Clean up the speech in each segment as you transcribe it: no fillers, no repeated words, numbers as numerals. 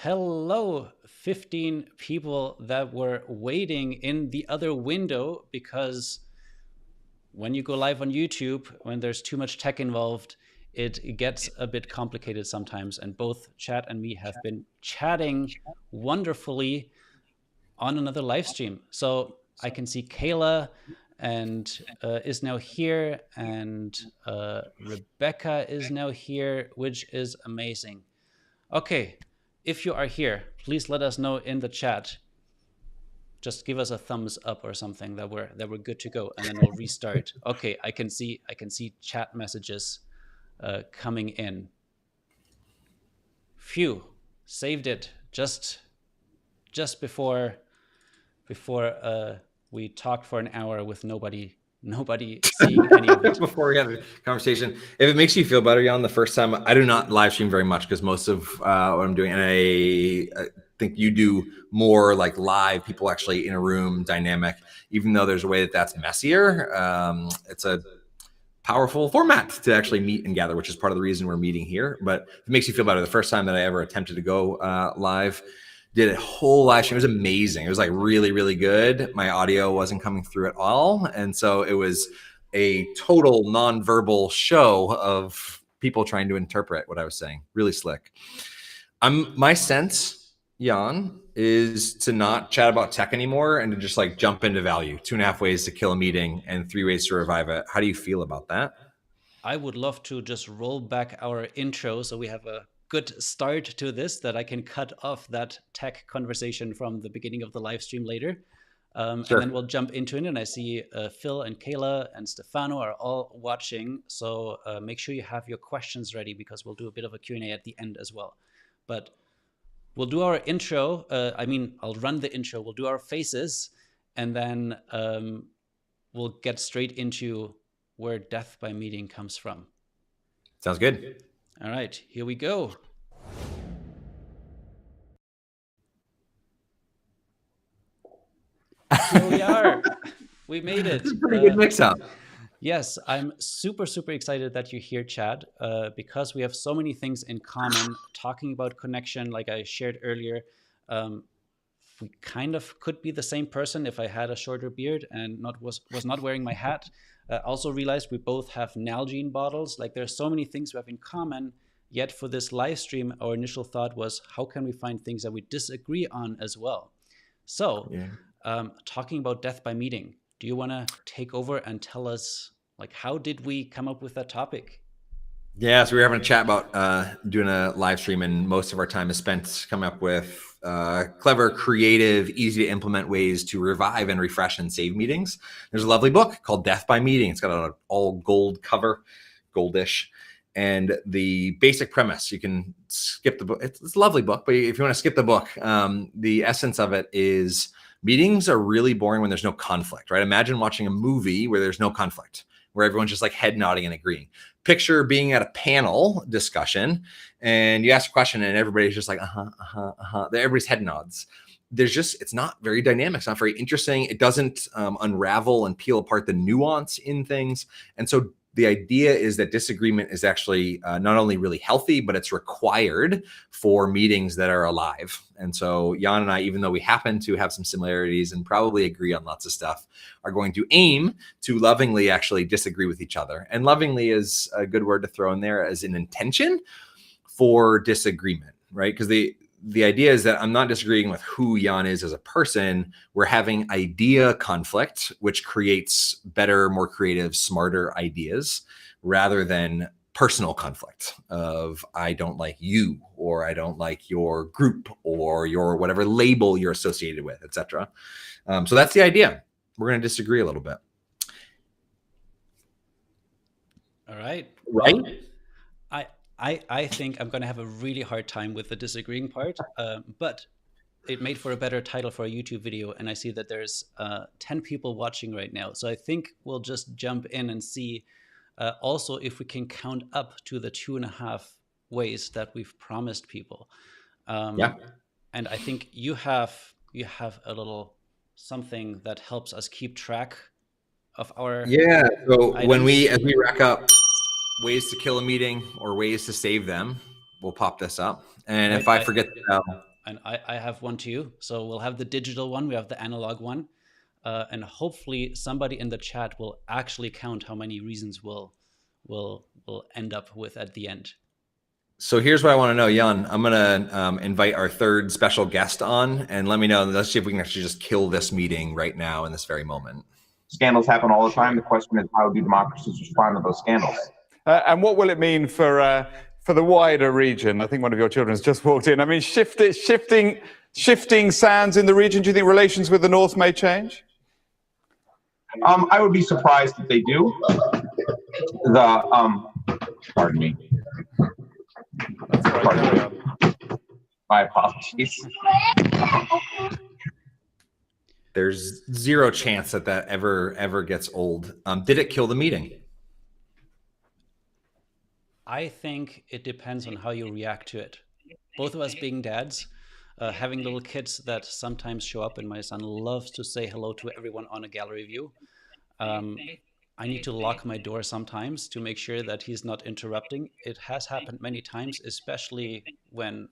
Hello, 15 people that were waiting in the other window because when you go live on YouTube, when there's too much tech involved, it gets a bit complicated sometimes. And both Chad and me have been chatting wonderfully on another live stream. So I can see Kayla and is now here, and Rebecca is now here, which is amazing. Okay, if you are here, please let us know in the chat. Just give us a thumbs up or something that we're good to go, and then we'll restart. Okay, I can see chat messages coming in. Phew, saved it just before we talked for an hour with nobody seeing any of it. Before we have a conversation, if it makes you feel better, Jan, the first time I do not live stream very much because most of what I'm doing, and I think you do more like live, people actually in a room dynamic, even though there's a way that's messier. It's a powerful format to actually meet and gather, which is part of the reason we're meeting here. But if it makes you feel better, the first time that I ever attempted to go live, did a whole live stream. It was amazing. It was like really, really good. My audio wasn't coming through at all. And so it was a total nonverbal show of people trying to interpret what I was saying. Really slick. My sense, Jan, is to not chat about tech anymore and to just like jump into value. 2.5 ways to kill a meeting and 3 ways to revive it. How do you feel about that? I would love to just roll back our intro so we have a good start to this, that I can cut off that tech conversation from the beginning of the live stream later. Sure. And then we'll jump into it. And I see Phil and Kayla and Stefano are all watching. So make sure you have your questions ready, because we'll do a bit of a Q&A at the end as well. But we'll do our intro. I'll run the intro. We'll do our faces, and then we'll get straight into where death by meeting comes from. Sounds good. All right, here we go. Here we are. We made it. It's a pretty good mix-up. Yes, I'm super, super excited that you're here, Chad, because we have so many things in common. Talking about connection, like I shared earlier, we kind of could be the same person if I had a shorter beard and was not wearing my hat. Also realized we both have Nalgene bottles. Like, there's so many things we have in common. Yet for this live stream, our initial thought was, how can we find things that we disagree on as well? So, talking about death by meeting, do you want to take over and tell us, like, how did we come up with that topic? Yeah, so we were having a chat about doing a live stream, and most of our time is spent coming up with clever, creative, easy to implement ways to revive and refresh and save meetings. There's a lovely book called Death by Meeting. It's got an all gold cover, goldish. And the basic premise, you can skip the book. It's a lovely book, but if you want to skip the book, the essence of it is meetings are really boring when there's no conflict, right? Imagine watching a movie where there's no conflict, where everyone's just like head nodding and agreeing. Picture being at a panel discussion and you ask a question and everybody's just like, everybody's head nods. It's not very dynamic. It's not very interesting. It doesn't unravel and peel apart the nuance in things. And so the idea is that disagreement is actually not only really healthy, but it's required for meetings that are alive. And so Jan and I, even though we happen to have some similarities and probably agree on lots of stuff, are going to aim to lovingly actually disagree with each other. And lovingly is a good word to throw in there as an intention for disagreement, right? Because the idea is that I'm not disagreeing with who Jan is as a person. We're having idea conflict, which creates better, more creative, smarter ideas, rather than personal conflict of I don't like you, or I don't like your group, or your whatever label you're associated with, etc. So that's the idea. We're going to disagree a little bit. All right. Right? I think I'm going to have a really hard time with the disagreeing part, but it made for a better title for a YouTube video. And I see that there's 10 people watching right now. So I think we'll just jump in and see also if we can count up to the 2.5 ways that we've promised people. And I think you have a little something that helps us keep track of our so items. as we rack up ways to kill a meeting or ways to save them, we'll pop this up. And if I forget and I have one too. So we'll have the digital one, we have the analog one, and hopefully somebody in the chat will actually count how many reasons we'll end up with at the end. So here's what I want to know, Jan. I'm going to invite our third special guest on, and let me know. Let's see if we can actually just kill this meeting right now in this very moment. Scandals happen all the time. The question is, how do democracies respond to those scandals? And what will it mean for the wider region? I think one of your children has just walked in. I mean, shifting sands in the region. Do you think relations with the North may change? I would be surprised if they do. Pardon me. My apologies. There's zero chance that ever gets old. Did it kill the meeting? I think it depends on how you react to it. Both of us being dads, having little kids that sometimes show up, and my son loves to say hello to everyone on a gallery view. I need to lock my door sometimes to make sure that he's not interrupting. It has happened many times, especially when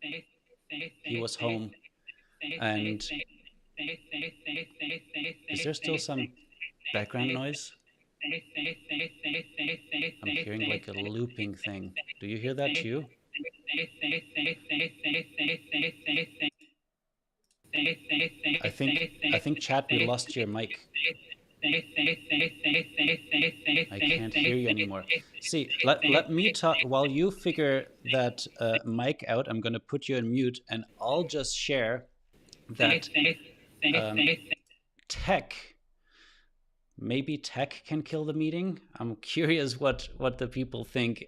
he was home. And is there still some background noise? I'm hearing like a looping thing. Do you hear that too? I think Chad, we lost your mic. I can't hear you anymore. See, let me talk while you figure that mic out. I'm going to put you on mute, and I'll just share that maybe tech can kill the meeting. I'm curious what the people think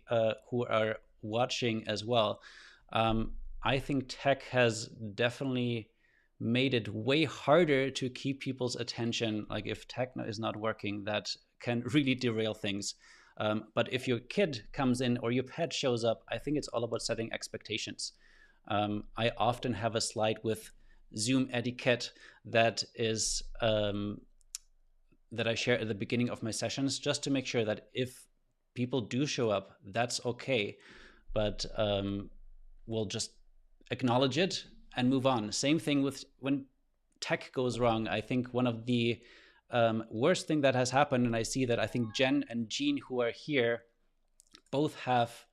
who are watching as well. I think tech has definitely made it way harder to keep people's attention. Like if tech is not working, that can really derail things. But if your kid comes in or your pet shows up, I think it's all about setting expectations. I often have a slide with Zoom etiquette that is that I share at the beginning of my sessions, just to make sure that if people do show up, that's okay. But we'll just acknowledge it and move on. Same thing with when tech goes wrong. I think one of the worst thing that has happened, and I see that I think Jen and Jean, who are here, both have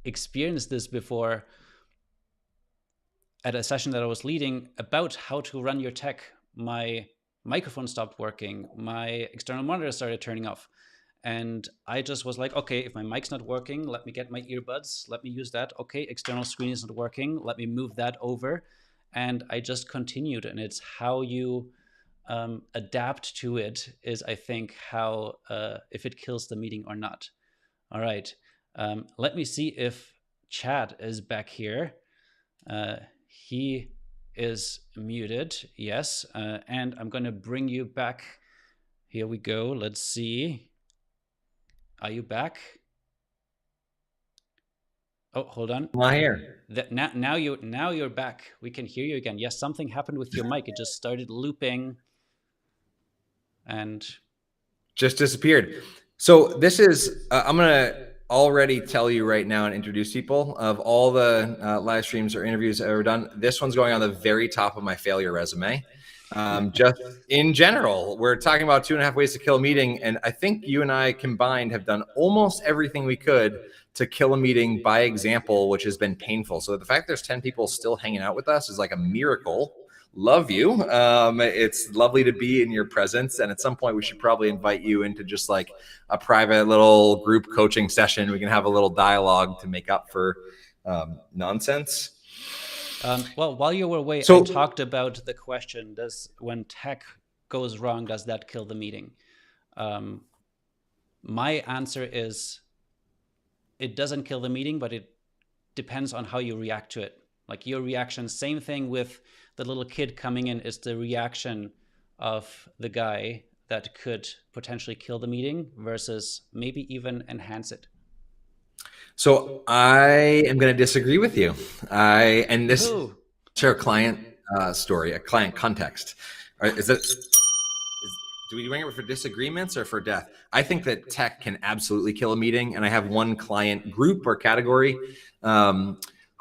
experienced this before at a session that I was leading about how to run your tech. My microphone stopped working, my external monitor started turning off. And I just was like, okay, if my mic's not working, let me get my earbuds, let me use that. Okay, external screen isn't working, let me move that over. And I just continued. And it's how you adapt to it is, I think, how, if it kills the meeting or not. All right, let me see if Chad is back here. He is muted, yes. And I'm gonna bring you back. Here we go, let's see. Are you back? Oh, hold on. I'm not here. Now you're back. We can hear you again. Yes, something happened with your mic. It just started looping and just disappeared. So this is, I'm going to already tell you right now and introduce people of all the live streams or interviews I've ever done. This one's going on the very top of my failure resume. Just in general, we're talking about 2.5 ways to kill a meeting. And I think you and I combined have done almost everything we could to kill a meeting by example, which has been painful. So the fact there's 10 people still hanging out with us is like a miracle. Love you. It's lovely to be in your presence. And at some point we should probably invite you into just like a private little group coaching session. We can have a little dialogue to make up for nonsense. Well, while you were away, I talked about the question, when tech goes wrong, does that kill the meeting? My answer is it doesn't kill the meeting, but it depends on how you react to it. Like your reaction, same thing with the little kid coming in, is the reaction of the guy that could potentially kill the meeting versus maybe even enhance it. So I am going to disagree with you. And this share a client story, a client context. Do we bring it for disagreements or for death? I think that tech can absolutely kill a meeting. And I have one client group or category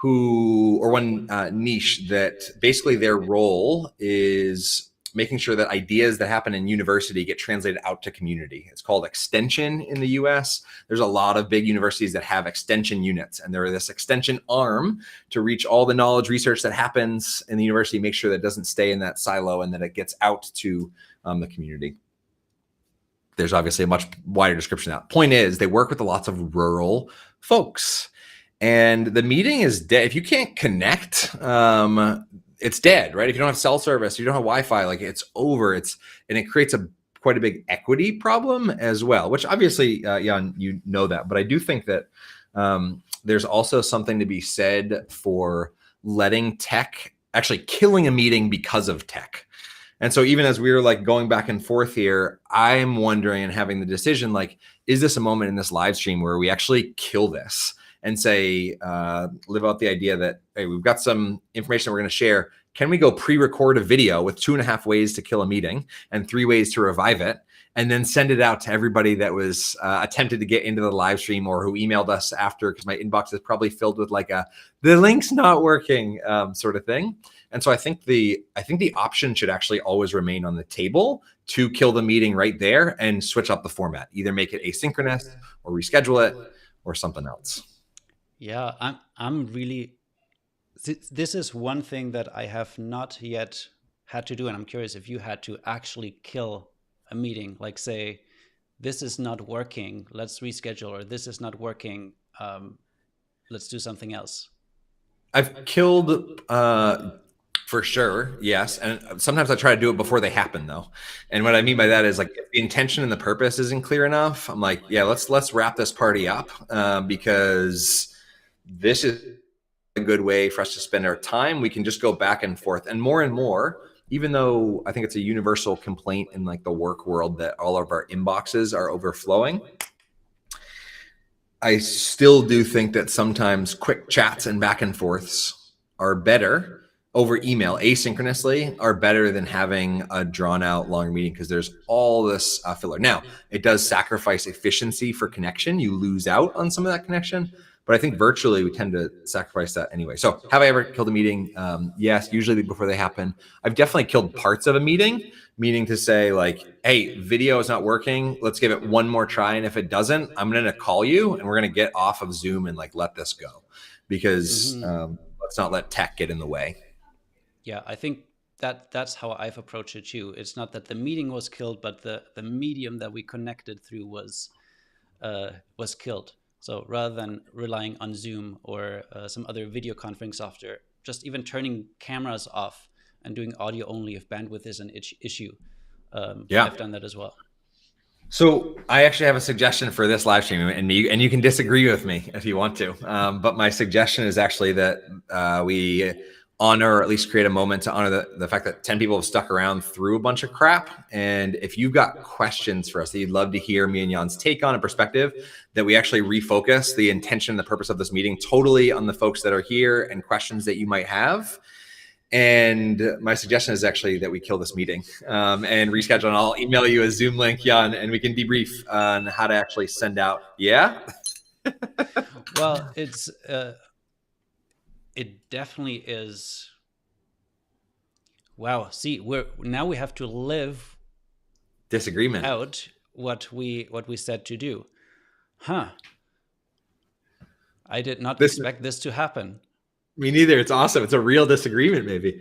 niche that basically their role is making sure that ideas that happen in university get translated out to community. It's called extension in the US. There's a lot of big universities that have extension units, and they're this extension arm to reach all the knowledge research that happens in the university, make sure that it doesn't stay in that silo and that it gets out to the community. There's obviously a much wider description of that. Point is, they work with lots of rural folks. And the meeting is dead. If you can't connect, it's dead, right? If you don't have cell service, you don't have Wi-Fi, like it's over. And it creates quite a big equity problem as well, which obviously, Jan, you know that. But I do think that there's also something to be said for letting tech, actually killing a meeting because of tech. And so even as we were like going back and forth here, I'm wondering and having the decision, like, is this a moment in this live stream where we actually kill this and say, live out the idea that, hey, we've got some information we're going to share. Can we go pre-record a video with 2.5 ways to kill a meeting and 3 ways to revive it, and then send it out to everybody that was attempted to get into the live stream or who emailed us after, because my inbox is probably filled with like the link's not working sort of thing. And so I think the option should actually always remain on the table to kill the meeting right there and switch up the format, either make it asynchronous or reschedule it or something else. Yeah, I'm really, this is one thing that I have not yet had to do. And I'm curious if you had to actually kill a meeting, like say, this is not working, let's reschedule, or this is not working, let's do something else. I've killed, for sure, yes. And sometimes I try to do it before they happen, though. And what I mean by that is, like, if the intention and the purpose isn't clear enough, I'm like, yeah, let's wrap this party up, because this is a good way for us to spend our time. We can just go back and forth, and more, even though I think it's a universal complaint in like the work world that all of our inboxes are overflowing, I still do think that sometimes quick chats and back and forths are better over email, asynchronously, are better than having a drawn out long meeting, because there's all this filler. Now, it does sacrifice efficiency for connection. You lose out on some of that connection, but I think virtually we tend to sacrifice that anyway. So have I ever killed a meeting? Yes, usually before they happen. I've definitely killed parts of a meeting, meaning to say like, hey, video is not working. Let's give it one more try. And if it doesn't, I'm going to call you and we're going to get off of Zoom and like, let this go, because let's not let tech get in the way. Yeah, I think that's how I've approached it too. It's not that the meeting was killed, but the medium that we connected through was killed. So rather than relying on Zoom or some other video conferencing software, just even turning cameras off and doing audio only if bandwidth is an issue. I've done that as well. So I actually have a suggestion for this live stream, and you can disagree with me if you want to. But my suggestion is actually that we honor, or at least create a moment to honor the fact that 10 people have stuck around through a bunch of crap. And if you've got questions for us that you'd love to hear me and Jan's take on a perspective, that we actually refocus the intention and the purpose of this meeting totally on the folks that are here and questions that you might have. And my suggestion is actually that we kill this meeting and reschedule, and I'll email you a Zoom link, Jan, and we can debrief on how to actually send out. Yeah. Well, it definitely is. Wow. See, we have to live disagreement out what we said to do. Huh. I did not expect this to happen. Me neither. It's awesome. It's a real disagreement, maybe.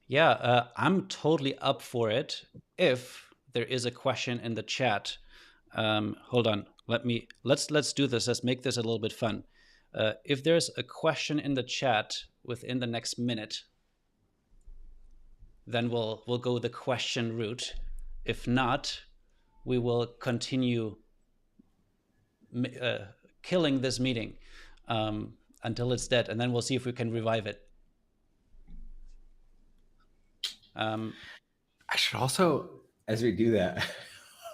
Yeah, I'm totally up for it. If there is a question in the chat, hold on. Let's do this. Let's make this a little bit fun. If there's a question in the chat within the next minute, then we'll go the question route. If not, we will continue killing this meeting until it's dead, and then we'll see if we can revive it. I should also, as we do that,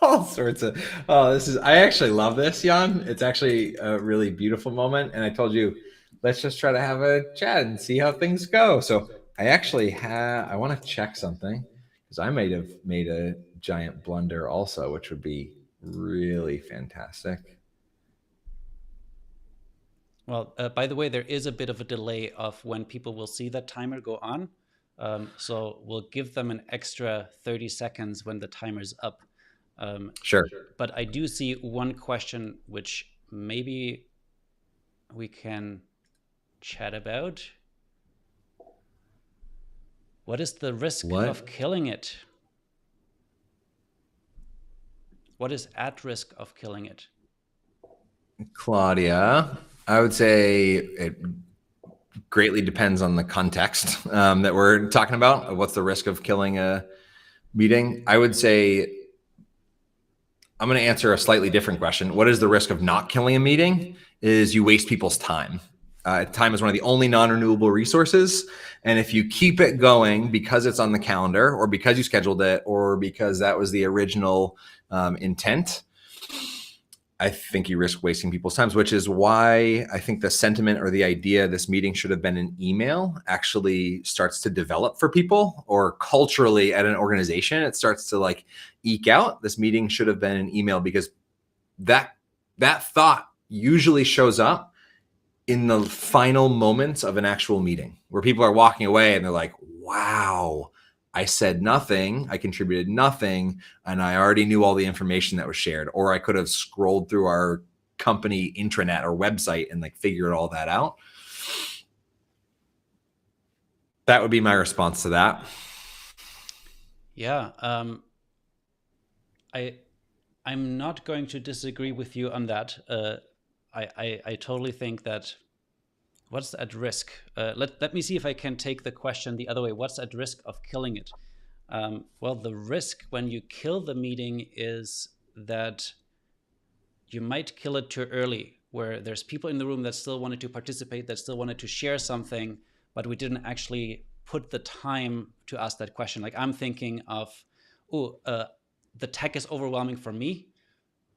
all sorts of, I actually love this, Jan. It's actually a really beautiful moment. And I told you, let's just try to have a chat and see how things go. So I actually I want to check something, because I might have made a giant blunder also, which would be really fantastic. Well, by the way, there is a bit of a delay of when people will see that timer go on. So we'll give them an extra 30 seconds when the timer's up. Sure. But I do see one question which maybe we can chat about. What is the risk of killing it? What is at risk of killing it? Claudia, I would say it greatly depends on the context that we're talking about. What's the risk of killing a meeting? I would say I'm going to answer a slightly different question. What is the risk of not killing a meeting? Is you waste people's time. Time is one of the only non-renewable resources. And if you keep it going because it's on the calendar or because you scheduled it or because that was the original intent, I think you risk wasting people's times, which is why I think the sentiment or the idea this meeting should have been an email actually starts to develop for people, or culturally at an organization, it starts to like eke out. This meeting should have been an email, because that thought usually shows up in the final moments of an actual meeting where people are walking away and they're like, wow, I said nothing, I contributed nothing, and I already knew all the information that was shared. Or I could have scrolled through our company intranet or website and like figured all that out. That would be my response to that. Yeah, I'm not going to disagree with you on that. I totally think that what's at risk? Let me see if I can take the question the other way. What's at risk of killing it? Well, the risk when you kill the meeting is that you might kill it too early, where there's people in the room that still wanted to participate, that still wanted to share something, but we didn't actually put the time to ask that question. Like I'm thinking of, the tech is overwhelming for me,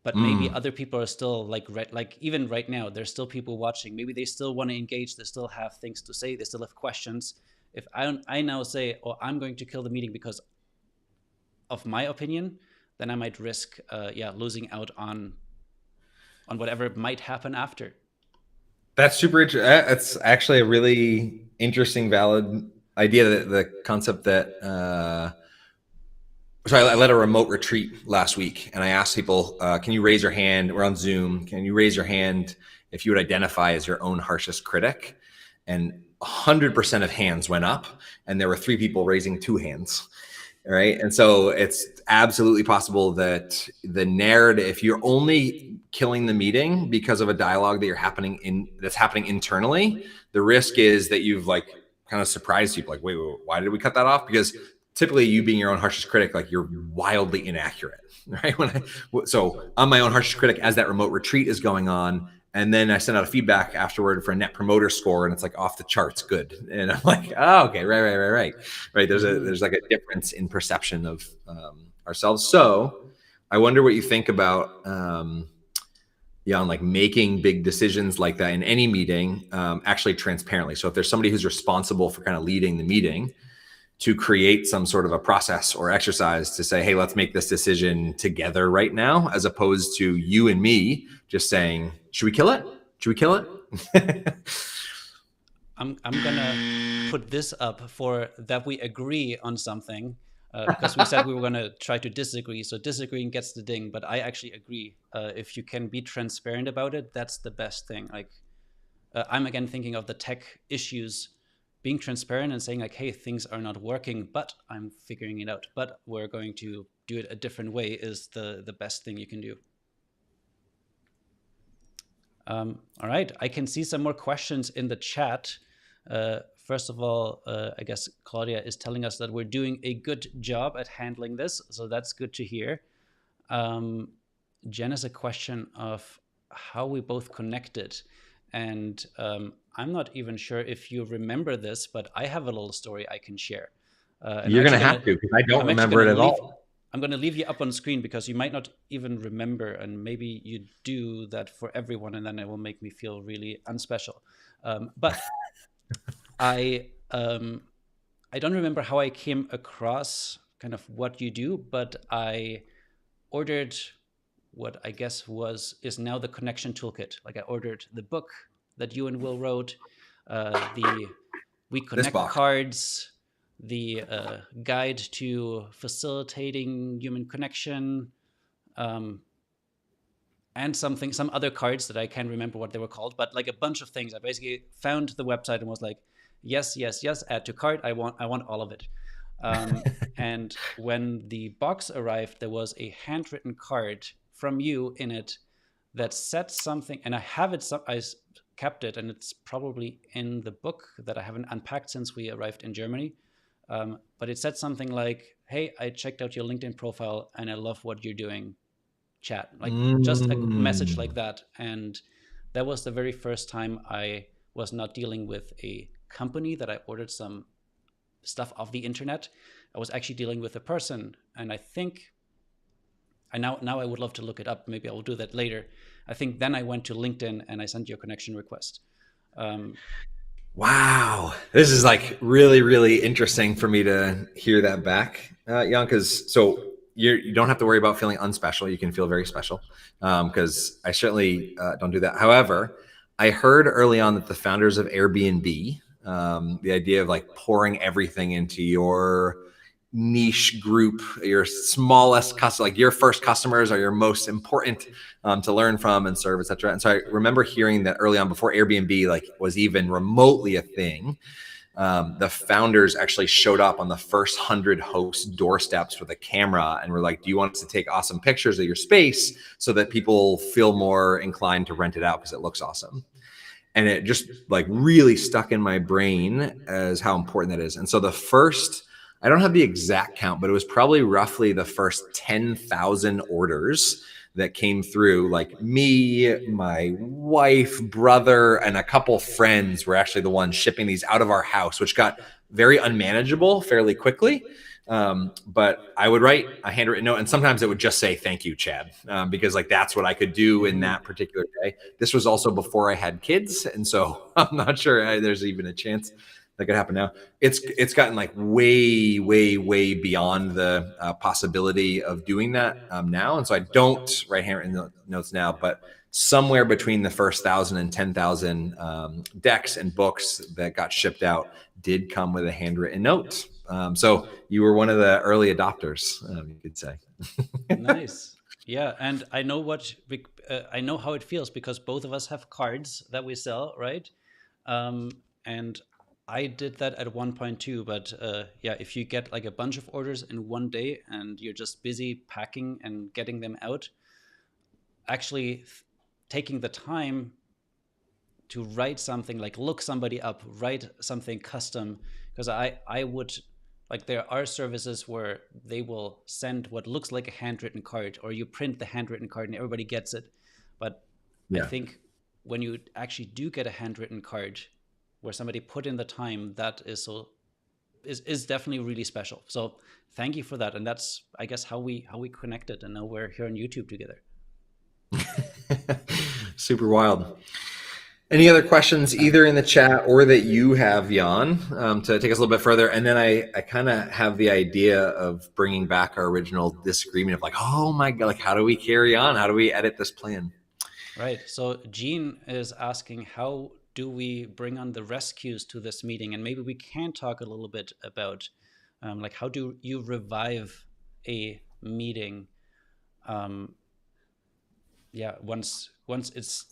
but maybe other people are still like even right now, there's still people watching. Maybe they still want to engage. They still have things to say. They still have questions. If I now say, oh, I'm going to kill the meeting because of my opinion, then I might risk, losing out on whatever might happen after. That's super interesting. That's actually a really interesting, valid idea. That the concept that, so I led a remote retreat last week, and I asked people, can you raise your hand? We're on Zoom. Can you raise your hand if you would identify as your own harshest critic? And 100% of hands went up, and there were 3 people raising 2 hands. Right. And so it's absolutely possible that the narrative, if you're only killing the meeting because of a dialogue that's happening internally, the risk is that you've like kind of surprised people, like, wait, why did we cut that off? Because typically you being your own harshest critic, like you're wildly inaccurate, right? So I'm my own harshest critic as that remote retreat is going on. And then I send out a feedback afterward for a net promoter score, and it's like off the charts good. And I'm like, oh, okay, right. There's like a difference in perception of ourselves. So I wonder what you think about, on like making big decisions like that in any meeting, actually transparently. So if there's somebody who's responsible for kind of leading the meeting, to create some sort of a process or exercise to say, hey, let's make this decision together right now, as opposed to you and me just saying, should we kill it? Should we kill it? I'm gonna put this up for that we agree on something, because we said we were gonna try to disagree. So disagreeing gets the ding, but I actually agree. If you can be transparent about it, that's the best thing. Like I'm again thinking of the tech issues. Being transparent and saying like, hey, things are not working, but I'm figuring it out, but we're going to do it a different way is the best thing you can do. All right, I can see some more questions in the chat. First of all, I guess Claudia is telling us that we're doing a good job at handling this, so that's good to hear. Jen has a question of how we both connected. And I'm not even sure if you remember this, but I have a little story I can share. You're going to have to, because I don't remember it at all. I'm going to leave you up on screen because you might not even remember, and maybe you do that for everyone, and then it will make me feel really unspecial. But I don't remember how I came across kind of what you do, but I ordered what I guess is now the connection toolkit. Like I ordered the book, that you and Will wrote, the We Connect box. cards, the guide to facilitating human connection, and some other cards that I can't remember what they were called, but like a bunch of things. I basically found the website and was like, yes, add to cart. I want all of it. And when the box arrived, there was a handwritten card from you in it that said something, and I have it. I kept it, and it's probably in the book that I haven't unpacked since we arrived in Germany. But it said something like, "Hey, I checked out your LinkedIn profile, and I love what you're doing. Chat." Like just a message like that. And that was the very first time I was not dealing with a company that I ordered some stuff off the internet. I was actually dealing with a person, and I think now I would love to look it up. Maybe I will do that later. I think then I went to LinkedIn and I sent you a connection request. Wow, this is like really, really interesting for me to hear that back, Jan. Because so you don't have to worry about feeling unspecial. You can feel very special, because I certainly don't do that. However, I heard early on that the founders of Airbnb, the idea of like pouring everything into your niche group, your smallest customer, like your first customers are your most important to learn from and serve, etc. And so I remember hearing that early on, before Airbnb like was even remotely a thing, the founders actually showed up on the first 100 hosts' doorsteps with a camera and were like, "Do you want us to take awesome pictures of your space so that people feel more inclined to rent it out because it looks awesome?" And it just like really stuck in my brain as how important that is. And so the first, I don't have the exact count, but it was probably roughly the first 10,000 orders that came through. Like me, my wife, brother, and a couple friends were actually the ones shipping these out of our house, which got very unmanageable fairly quickly. But I would write a handwritten note, and sometimes it would just say, "Thank you, Chad," because like that's what I could do in that particular day. This was also before I had kids, and so I'm not sure there's even a chance that could happen now. It's gotten like way beyond the possibility of doing that now, and so I don't write handwritten notes now. But somewhere between the first 1,000 and 10,000 decks and books that got shipped out did come with a handwritten note. So you were one of the early adopters, you could say. Nice. Yeah, and I know I know how it feels because both of us have cards that we sell, right? And I did that at one point too. But yeah, if you get like a bunch of orders in one day and you're just busy packing and getting them out, actually taking the time to write something, like look somebody up, write something custom, because I would, like, there are services where they will send what looks like a handwritten card, or you print the handwritten card and everybody gets it. But I think when you actually do get a handwritten card where somebody put in the time, that is definitely really special. So thank you for that. And that's, I guess, how we connected, and now we're here on YouTube together. Super wild. Any other questions, either in the chat or that you have, Jan, to take us a little bit further? And then I kind of have the idea of bringing back our original disagreement of like, oh my God, like how do we carry on? How do we edit this plan? Right. So Gene is asking, how do we bring on the rescues to this meeting? And maybe we can talk a little bit about like, how do you revive a meeting? Yeah, once it's,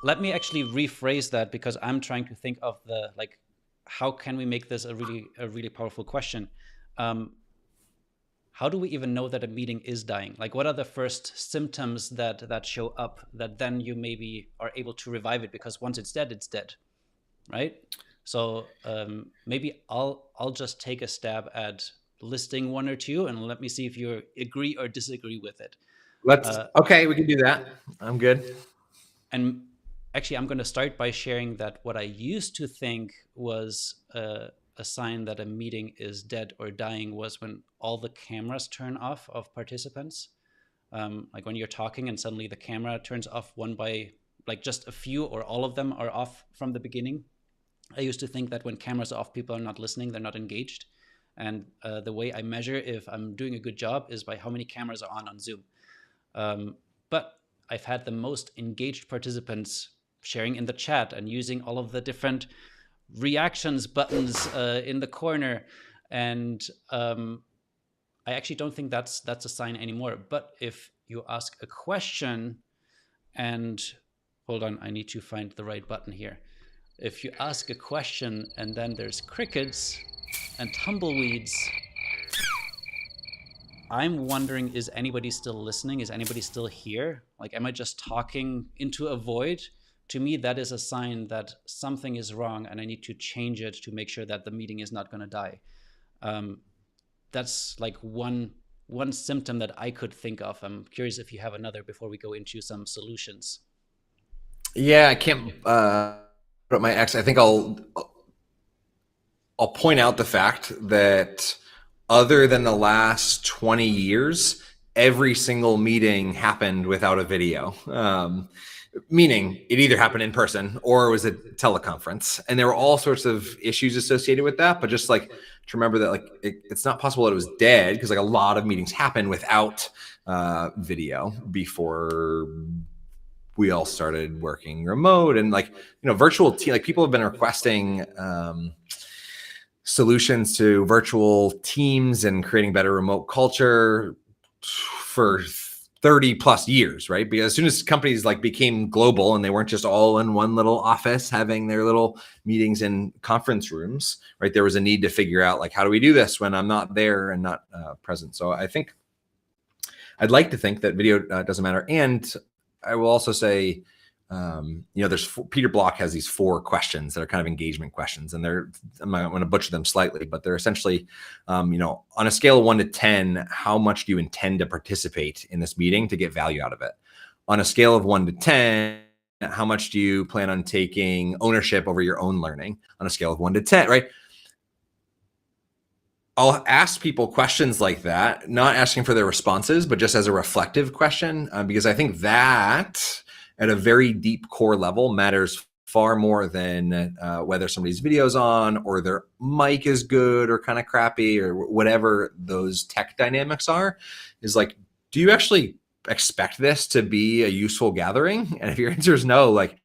let me actually rephrase that, because I'm trying to think of the, like, how can we make this a really powerful question? How do we even know that a meeting is dying? Like, what are the first symptoms that show up that then you maybe are able to revive it? Because once it's dead, right? So maybe I'll just take a stab at listing one or two, and let me see if you agree or disagree with it. Okay, we can do that. I'm good. And actually, I'm going to start by sharing that what I used to think was a sign that a meeting is dead or dying was when all the cameras turn off of participants. Like when you're talking and suddenly the camera turns off one by, like, just a few or all of them are off from the beginning. I used to think that when cameras are off, people are not listening, they're not engaged. And the way I measure if I'm doing a good job is by how many cameras are on Zoom. But I've had the most engaged participants sharing in the chat and using all of the different reactions buttons in the corner. And I actually don't think that's a sign anymore. But if you ask a question, and hold on, I need to find the right button here. If you ask a question and then there's crickets and tumbleweeds, I'm wondering, is anybody still listening? Is anybody still here? Like, am I just talking into a void? To me, that is a sign that something is wrong and I need to change it to make sure that the meeting is not going to die. That's like one symptom that I could think of. I'm curious if you have another before we go into some solutions. Yeah, I can't put up my X. I think I'll point out the fact that other than the last 20 years, every single meeting happened without a video. Meaning it either happened in person or it was a teleconference. And there were all sorts of issues associated with that. But just like to remember that, like, it's not possible that it was dead, because like a lot of meetings happen without video before we all started working remote. And like, virtual like people have been requesting solutions to virtual teams and creating better remote culture for 30 plus years, right? Because as soon as companies like became global and they weren't just all in one little office having their little meetings in conference rooms, right? There was a need to figure out, like, how do we do this when I'm not there and not present? So I think I'd like to think that video doesn't matter. And I will also say, Peter Block has these 4 questions that are kind of engagement questions, and I'm going to butcher them slightly, but they're essentially, on a scale of 1 to 10, how much do you intend to participate in this meeting to get value out of it? On a scale of 1 to 10, how much do you plan on taking ownership over your own learning? On a scale of 1 to 10, right? I'll ask people questions like that, not asking for their responses, but just as a reflective question, because I think that at a very deep core level matters far more than whether somebody's video's on or their mic is good or kind of crappy or whatever those tech dynamics are. Is like, do you actually expect this to be a useful gathering? And if your answer is no, like,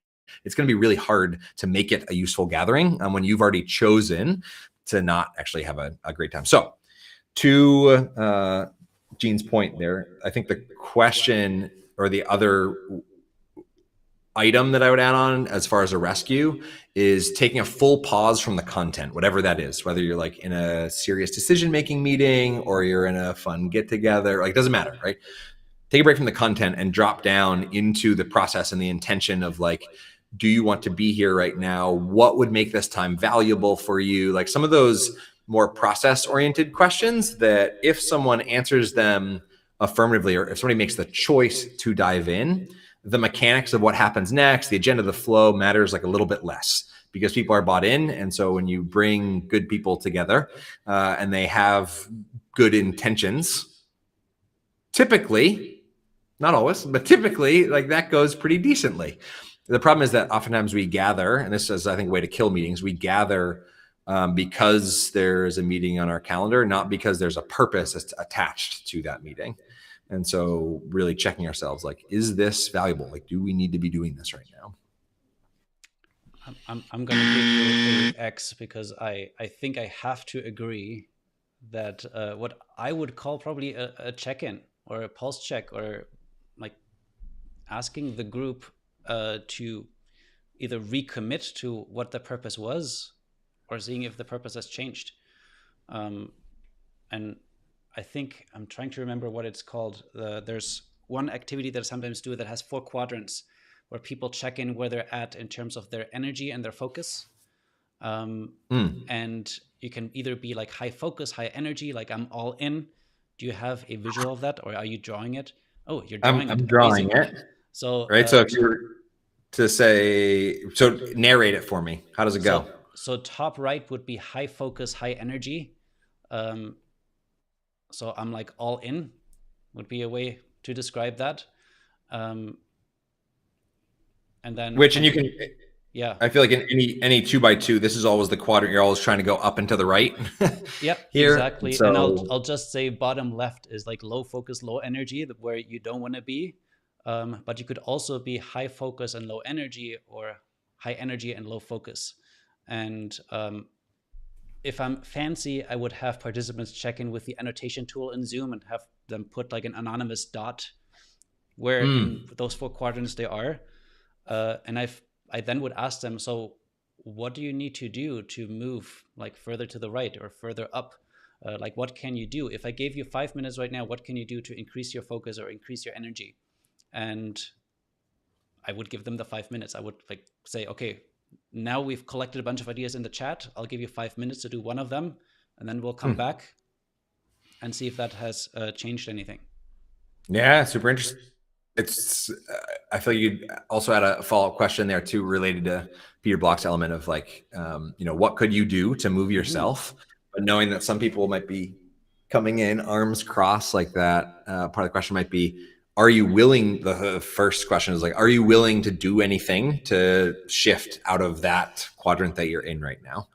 it's going to be really hard to make it a useful gathering when you've already chosen to not actually have a great time. So to Gene's point there, I think the question or the other item that I would add on as far as a rescue is taking a full pause from the content, whatever that is, whether you're like in a serious decision-making meeting or you're in a fun get together, like, doesn't matter, right? Take a break from the content and drop down into the process and the intention of, like, do you want to be here right now? What would make this time valuable for you? Like some of those more process-oriented questions that if someone answers them affirmatively, or if somebody makes the choice to dive in, the mechanics of what happens next, the agenda, the flow matters like a little bit less, because people are bought in. And so when you bring good people together and they have good intentions, typically, not always, but typically, like, that goes pretty decently. The problem is that oftentimes we gather, and this is, I think, a way to kill meetings. We gather because there's a meeting on our calendar, not because there's a purpose that's attached to that meeting. And so really checking ourselves, like, is this valuable? Like, do we need to be doing this right now? I'm going to give you a X, because I think I have to agree that what I would call probably a check-in or a pulse check, or like asking the group to either recommit to what the purpose was or seeing if the purpose has changed. And I think I'm trying to remember what it's called. There's one activity that I sometimes do that has 4 quadrants where people check in where they're at in terms of their energy and their focus. And you can either be like high focus, high energy, like I'm all in. Do you have a visual of that, or are you drawing it? Oh, you're drawing it. I'm drawing it. So, right. So if you were to say, so narrate it for me. How does it go? So top right would be high focus, high energy. So I'm like all in would be a way to describe that. And then which, and you can, yeah, I feel like in any 2x2, this is always the quadrant. You're always trying to go up and to the right. Yep, here. Exactly. So, and I'll just say bottom left is like low focus, low energy, where you don't want to be. but you could also be high focus and low energy, or high energy and low focus. And if I'm fancy, I would have participants check in with the annotation tool in Zoom and have them put like an anonymous dot where in those 4 quadrants they are. And I then would ask them, so what do you need to do to move like further to the right or further up? Like, what can you do? If I gave you 5 minutes right now, what can you do to increase your focus or increase your energy? And I would give them the 5 minutes. I would like say, okay, now we've collected a bunch of ideas in the chat. I'll give you 5 minutes to do one of them, and then we'll come back and see if that has changed anything. Yeah, super interesting. It's I feel you also had a follow-up question there too, related to Peter Block's element of like, what could you do to move yourself? But knowing that some people might be coming in arms crossed like that, part of the question might be, are you willing, the first question is like, are you willing to do anything to shift out of that quadrant that you're in right now?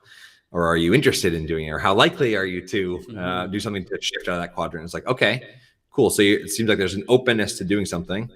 Or are you interested in doing it? Or how likely are you to do something to shift out of that quadrant? It's like, okay, cool. So it seems like there's an openness to doing something.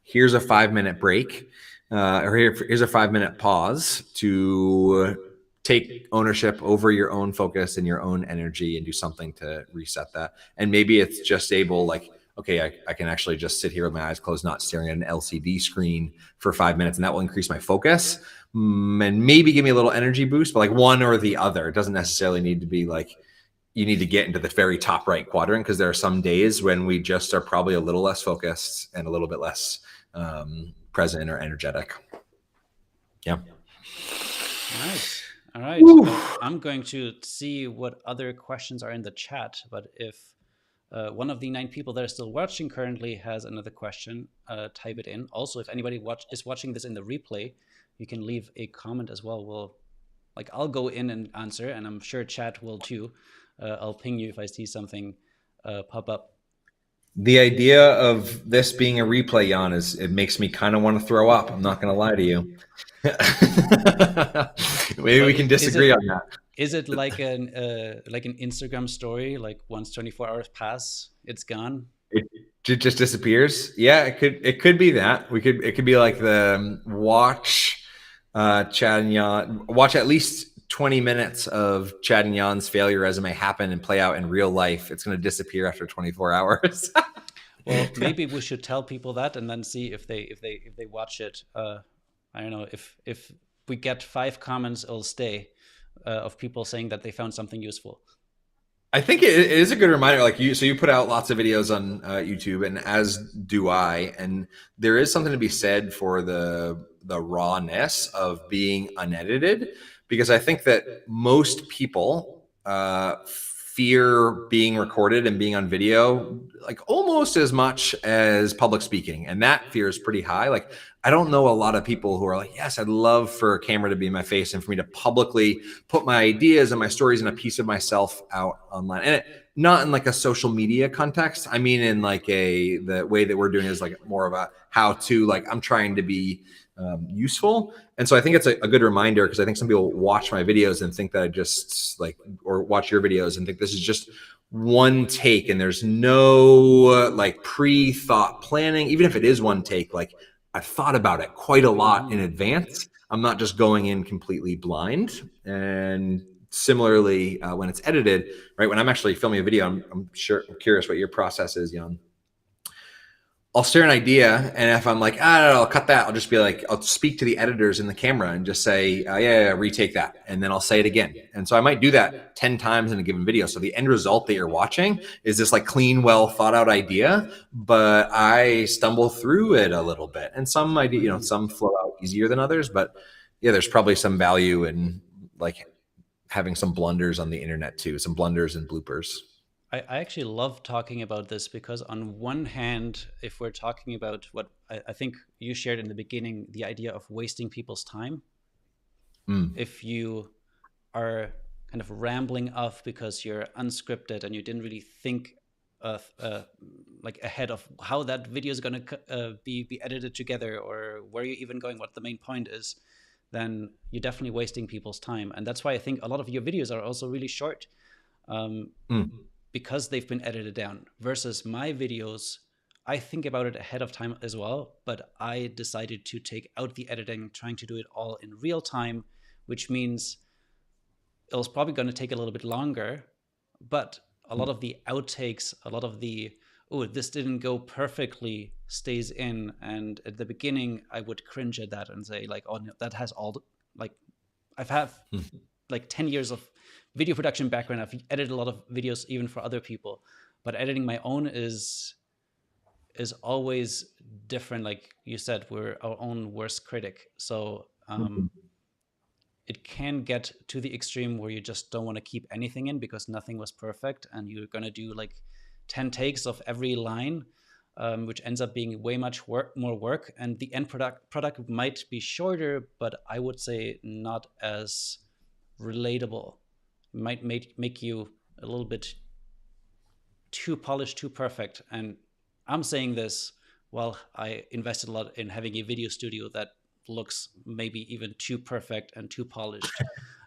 Here's a 5-minute break, or here's a 5-minute pause to take ownership over your own focus and your own energy and do something to reset that. And maybe it's just able, like, okay, I can actually just sit here with my eyes closed, not staring at an LCD screen for 5 minutes, and that will increase my focus and maybe give me a little energy boost, but like one or the other. It doesn't necessarily need to be like you need to get into the very top right quadrant, because there are some days when we just are probably a little less focused and a little bit less present or energetic. Yeah. Nice. All right. I'm going to see what other questions are in the chat, but if one of the 9 people that are still watching currently has another question, type it in. Also, if anybody is watching this in the replay, you can leave a comment as well. I'll go in and answer, and I'm sure chat will too. I'll ping you if I see something pop up. The idea of this being a replay, Jan, it makes me kind of want to throw up. I'm not going to lie to you. Maybe we can disagree on that. Is it like an Instagram story? Like once 24 hours pass, it's gone. It just disappears. Yeah, it could be that. It could be like the watch Chad and Jan, watch at least 20 minutes of Chad and Jan's failure resume happen and play out in real life. It's going to disappear after 24 hours. Well, maybe we should tell people that and then see if they watch it. I don't know, if we get 5 comments, it'll stay of people saying that they found something useful. I think it is a good reminder. Like you put out lots of videos on YouTube, and as do I. And there is something to be said for the rawness of being unedited, because I think that most people fear being recorded and being on video like almost as much as public speaking, and that fear is pretty high. Like, I don't know a lot of people who are like, yes, I'd love for a camera to be in my face and for me to publicly put my ideas and my stories and a piece of myself out online. And not in like a social media context. I mean, in like the way that we're doing is like more of a how to, like, I'm trying to be useful. And so I think it's a good reminder, because I think some people watch my videos and think that I just like, or watch your videos and think this is just one take and there's no like pre-thought planning. Even if it is one take, like, I've thought about it quite a lot in advance. I'm not just going in completely blind. And similarly, when it's edited, right, when I'm actually filming a video, I'm curious what your process is, Jan. I'll share an idea, and if I'm like, no, I'll cut that, I'll just be like, I'll speak to the editors in the camera and just say, yeah, retake that. And then I'll say it again. And so I might do that 10 times in a given video. So the end result that you're watching is this like clean, well thought out idea, but I stumble through it a little bit. And some idea, some flow out easier than others, but yeah, there's probably some value in like having some blunders on the internet too, some blunders and bloopers. I actually love talking about this, because on one hand, if we're talking about what I think you shared in the beginning, the idea of wasting people's time, if you are kind of rambling off because you're unscripted and you didn't really think of like ahead of how that video is going to be edited together, or where you're even going, what the main point is, then you're definitely wasting people's time. And that's why I think a lot of your videos are also really short. Because they've been edited down, versus my videos, I think about it ahead of time as well, but I decided to take out the editing, trying to do it all in real time, which means it was probably going to take a little bit longer, but a lot of the outtakes, a lot of the, oh, this didn't go perfectly stays in. And at the beginning, I would cringe at that and say like, oh, no, that has all, like, I've had like 10 years of video production background. I've edited a lot of videos even for other people, but editing my own is always different. Like you said, we're our own worst critic. So it can get to the extreme where you just don't want to keep anything in because nothing was perfect, and you're going to do like 10 takes of every line, which ends up being way much more work. And the end product might be shorter, but I would say not as relatable. It might make you a little bit too polished, too perfect. And I'm saying this while I invested a lot in having a video studio that looks maybe even too perfect and too polished.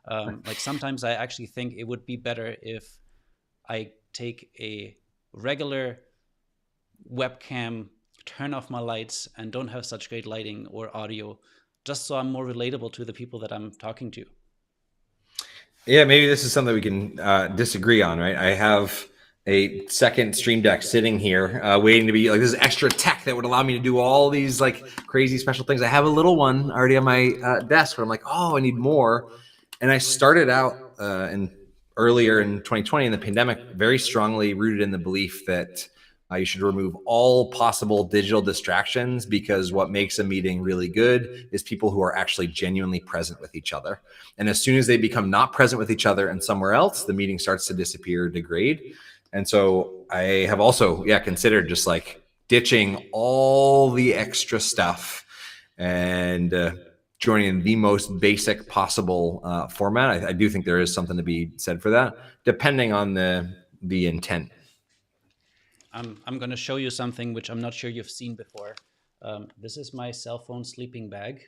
Like sometimes I actually think it would be better if I take a regular webcam, turn off my lights, and don't have such great lighting or audio, just so I'm more relatable to the people that I'm talking to. Yeah, maybe this is something we can disagree on, right? I have a second Stream Deck sitting here waiting to be like, this is extra tech that would allow me to do all these like crazy special things. I have a little one already on my desk where I'm like, oh, I need more. And I started out earlier in 2020 in the pandemic, very strongly rooted in the belief that you should remove all possible digital distractions, because what makes a meeting really good is people who are actually genuinely present with each other. And as soon as they become not present with each other and somewhere else, the meeting starts to disappear, degrade. And so I have also, considered just like ditching all the extra stuff and joining the most basic possible format. I do think there is something to be said for that, depending on the intent. I'm going to show you something which I'm not sure you've seen before. This is my cell phone sleeping bag.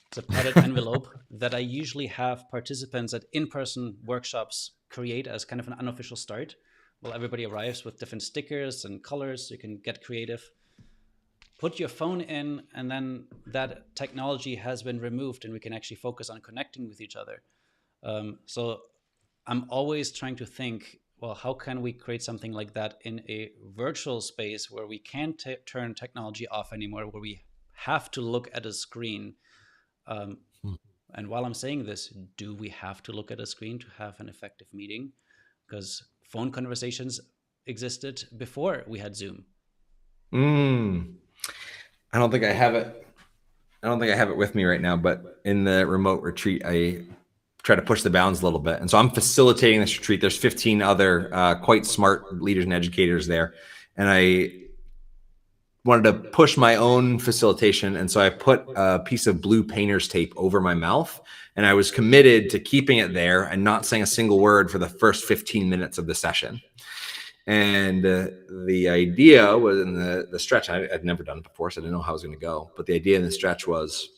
It's a padded envelope that I usually have participants at in-person workshops create as kind of an unofficial start. Well, everybody arrives with different stickers and colors, so you can get creative. Put your phone in, and then that technology has been removed, and we can actually focus on connecting with each other. So I'm always trying to think, well, how can we create something like that in a virtual space where we can't turn technology off anymore, where we have to look at a screen? And while I'm saying this, do we have to look at a screen to have an effective meeting? Because phone conversations existed before we had Zoom. I don't think I have it. I don't think I have it with me right now, but in the remote retreat, I try to push the bounds a little bit. And so I'm facilitating this retreat. There's 15 other quite smart leaders and educators there. And I wanted to push my own facilitation. And so I put a piece of blue painter's tape over my mouth. And I was committed to keeping it there and not saying a single word for the first 15 minutes of the session. And the idea was in the stretch, I'd never done it before, so I didn't know how it was going to go. But the idea in the stretch was,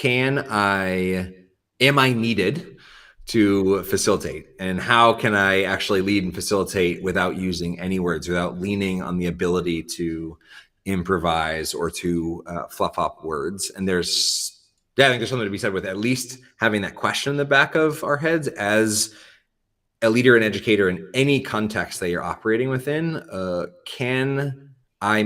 am I needed to facilitate? And how can I actually lead and facilitate without using any words, without leaning on the ability to improvise or to fluff up words? And I think there's something to be said with at least having that question in the back of our heads as a leader and educator in any context that you're operating within. Can I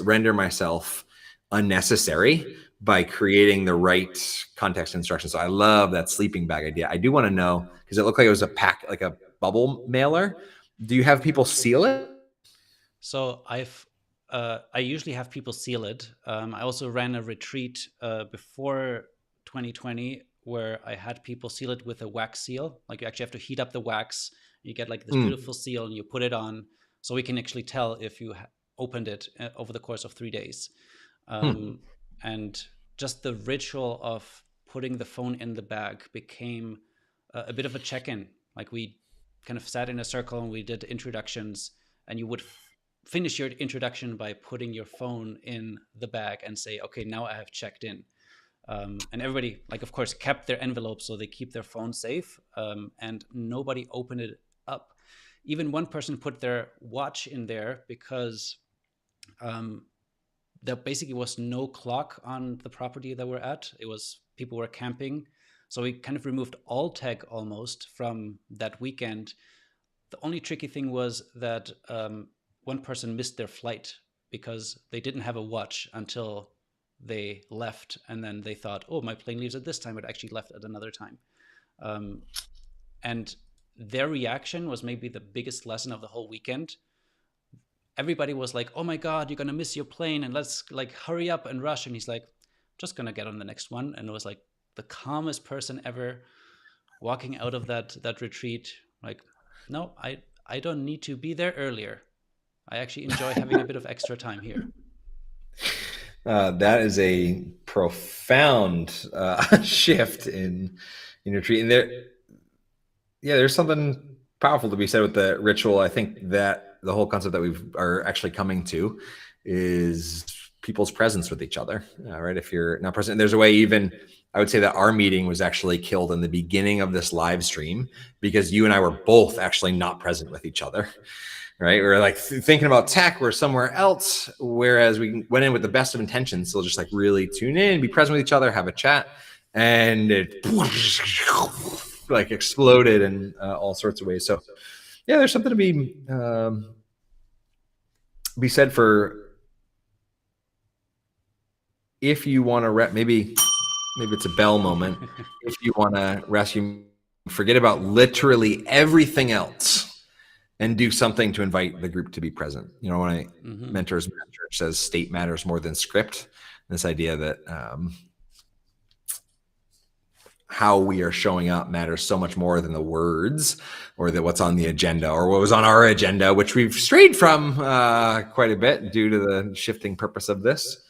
render myself unnecessary by creating the right context instructions? So I love that sleeping bag idea. I do want to know, because it looked like it was a pack, like a bubble mailer. Do you have people seal it? So I usually have people seal it. I also ran a retreat before 2020 where I had people seal it with a wax seal. Like you actually have to heat up the wax. You get like this beautiful seal and you put it on, so we can actually tell if you opened it over the course of 3 days. And just the ritual of putting the phone in the bag became a bit of a check-in. Like we kind of sat in a circle and we did introductions, and you would finish your introduction by putting your phone in the bag and say, okay, now I have checked in. And everybody, like, of course, kept their envelope so they keep their phone safe, and nobody opened it up. Even one person put their watch in there because there basically was no clock on the property that we're at. It was people were camping. So we kind of removed all tech almost from that weekend. The only tricky thing was that one person missed their flight because they didn't have a watch until they left. And then they thought, oh, my plane leaves at this time. It actually left at another time. And their reaction was maybe the biggest lesson of the whole weekend. Everybody was like, oh my God, you're going to miss your plane. And let's like hurry up and rush. And he's like, just going to get on the next one. And it was like the calmest person ever walking out of that retreat. Like, no, I don't need to be there earlier. I actually enjoy having a bit of extra time here. That is a profound shift in retreat. And there's something powerful to be said with the ritual. I think that the whole concept that we are actually coming to is people's presence with each other, right? If you're not present, there's a way even, I would say that our meeting was actually killed in the beginning of this live stream because you and I were both actually not present with each other, right? We were like thinking about tech, we're somewhere else, whereas we went in with the best of intentions. So just like really tune in, be present with each other, have a chat, and it like exploded in all sorts of ways. So yeah, there's something to be said for if you want to maybe it's a bell moment. If you want to rescue, forget about literally everything else and do something to invite the group to be present. You know, when I mentors church says state matters more than script, this idea that how we are showing up matters so much more than the words or that what's on the agenda or what was on our agenda, which we've strayed from quite a bit due to the shifting purpose of this.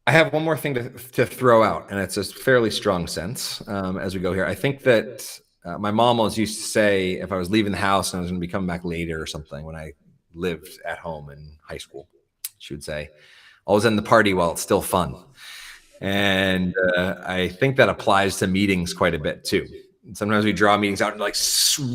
I have one more thing to throw out, and it's a fairly strong sense as we go here. I think that my mom always used to say if I was leaving the house and I was going to be coming back later or something when I lived at home in high school, she would say, always end the party while it's still fun. And I think that applies to meetings quite a bit too. Sometimes we draw meetings out and like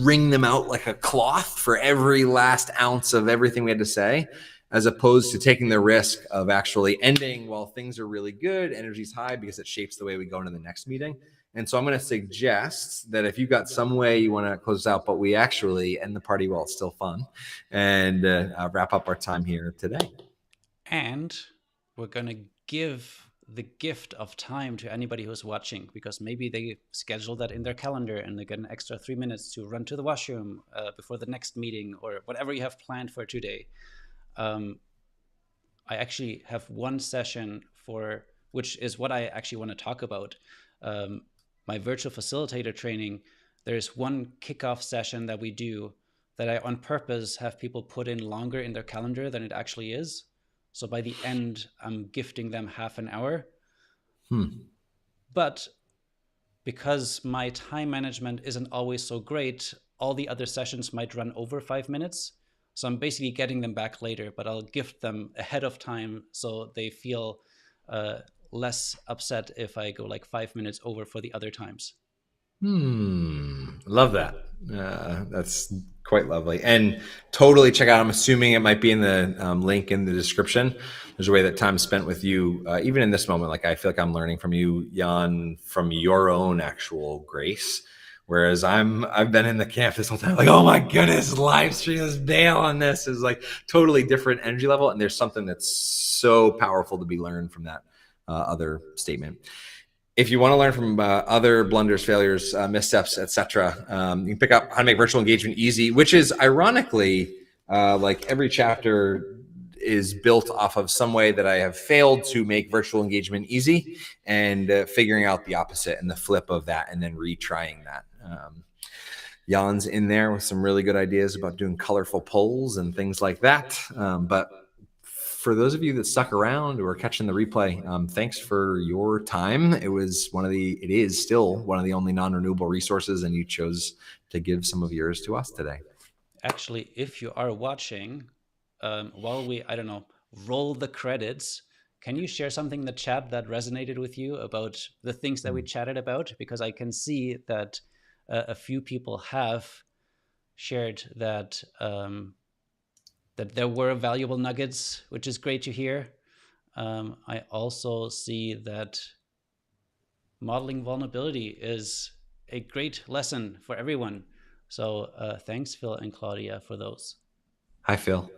wring them out like a cloth for every last ounce of everything we had to say, as opposed to taking the risk of actually ending while things are really good, energy's high, because it shapes the way we go into the next meeting. And so I'm going to suggest that if you've got some way you want to close this out, but we actually end the party while it's still fun and wrap up our time here today. And we're going to give the gift of time to anybody who's watching, because maybe they schedule that in their calendar and they get an extra 3 minutes to run to the washroom before the next meeting or whatever you have planned for today. I actually have one session which is what I actually want to talk about. My virtual facilitator training, there's one kickoff session that we do that I on purpose have people put in longer in their calendar than it actually is. So by the end, I'm gifting them half an hour. But because my time management isn't always so great, all the other sessions might run over 5 minutes. So I'm basically getting them back later, but I'll gift them ahead of time so they feel less upset if I go like 5 minutes over for the other times. Love that. That's quite lovely. And totally check out, I'm assuming it might be in the link in the description. There's a way that time spent with you, even in this moment, like I feel like I'm learning from you, Jan, from your own actual grace. Whereas I've been in the camp this whole time, like, oh my goodness, live stream, let's bail on this. Is like totally different energy level. And there's something that's so powerful to be learned from that other statement. If you want to learn from other blunders, failures, missteps, etc., you can pick up How to Make Virtual Engagement Easy, which is ironically like every chapter is built off of some way that I have failed to make virtual engagement easy and figuring out the opposite and the flip of that and then retrying that. Jan's in there with some really good ideas about doing colorful polls and things like that. But for those of you that stuck around or are catching the replay, thanks for your time. It is still one of the only non-renewable resources, and you chose to give some of yours to us today. Actually, if you are watching, while we, roll the credits, can you share something in the chat that resonated with you about the things that we chatted about? Because I can see that a few people have shared that that there were valuable nuggets, which is great to hear. I also see that modeling vulnerability is a great lesson for everyone. So thanks, Phil and Claudia, for those. Hi, Phil.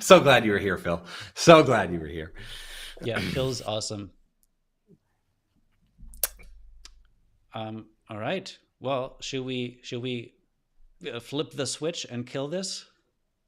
So glad you were here, Phil. So glad you were here. Yeah, Phil's awesome. All right. Well, should we flip the switch and kill this?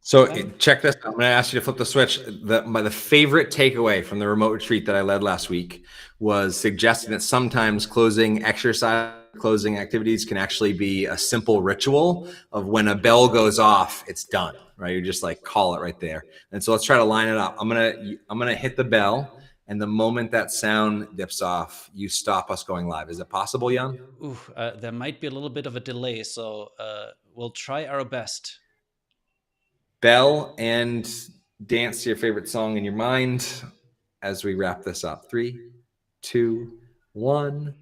So check this. I'm going to ask you to flip the switch. The favorite takeaway from the remote retreat that I led last week was suggesting that sometimes closing activities can actually be a simple ritual of when a bell goes off, it's done, right? You just like call it right there. And so let's try to line it up. I'm gonna hit the bell, and the moment that sound dips off, you stop us going live. Is it possible, Jan? Ooh, there might be a little bit of a delay, so we'll try our best. Bell and dance to your favorite song in your mind as we wrap this up. 3, 2, 1.